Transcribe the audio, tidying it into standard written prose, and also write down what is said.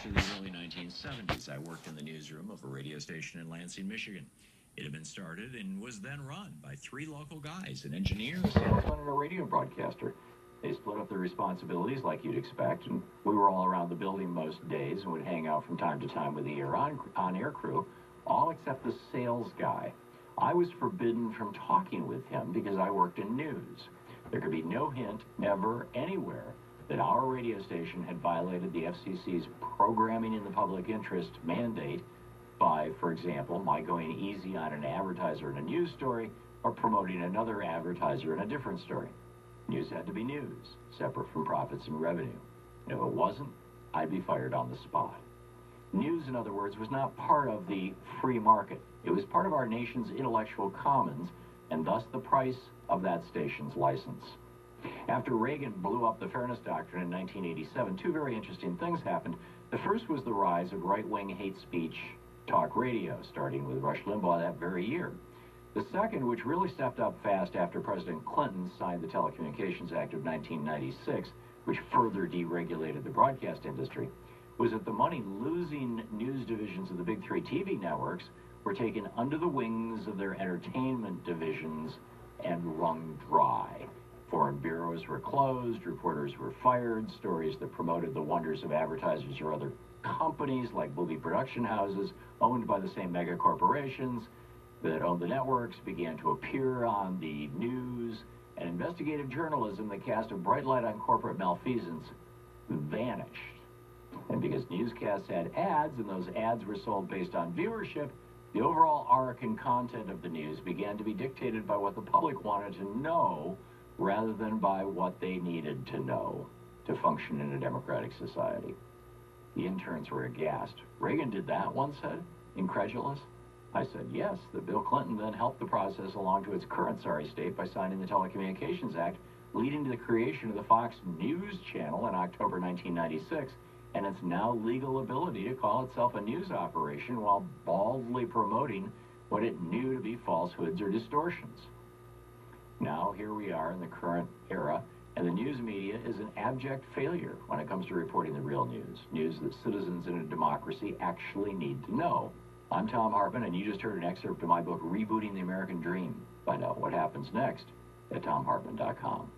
to the early 1970s, I worked in the newsroom of a radio station in Lansing, Michigan. It had been started and was then run by three local guys, an engineer, a salesman, and a radio broadcaster. They split up their responsibilities like you'd expect, and we were all around the building most days and would hang out from time to time with the on-air crew, all except the sales guy. I was forbidden from talking with him because I worked in news. There could be no hint, ever, anywhere, that our radio station had violated the FCC's programming in the public interest mandate by, for example, my going easy on an advertiser in a news story or promoting another advertiser in a different story. News had to be news, separate from profits and revenue. And if it wasn't, I'd be fired on the spot. News, in other words, was not part of the free market. It was part of our nation's intellectual commons, and thus the price of that station's license. After Reagan blew up the Fairness Doctrine in 1987, two very interesting things happened. The first was the rise of right-wing hate speech talk radio, starting with Rush Limbaugh that very year. The second, which really stepped up fast after President Clinton signed the Telecommunications Act of 1996, which further deregulated the broadcast industry, was that the money-losing news divisions of the big three TV networks were taken under the wings of their entertainment divisions and wrung dry. Foreign bureaus were closed, reporters were fired, stories that promoted the wonders of advertisers or other companies like movie production houses owned by the same mega corporations that owned the networks began to appear on the news, and investigative journalism that cast a bright light on corporate malfeasance vanished. And because newscasts had ads, and those ads were sold based on viewership, the overall arc and content of the news began to be dictated by what the public wanted to know rather than by what they needed to know to function in a democratic society. The interns were aghast. Reagan did that, one said, incredulous. I said, yes, that Bill Clinton then helped the process along to its current sorry state by signing the Telecommunications Act, leading to the creation of the Fox News Channel in October 1996, and its now legal ability to call itself a news operation while baldly promoting what it knew to be falsehoods or distortions. Now, here we are in the current era, and the news media is an abject failure when it comes to reporting the real news, news that citizens in a democracy actually need to know. I'm Thom Hartmann, and you just heard an excerpt of my book, Rebooting the American Dream. Find out what happens next at thomhartmann.com.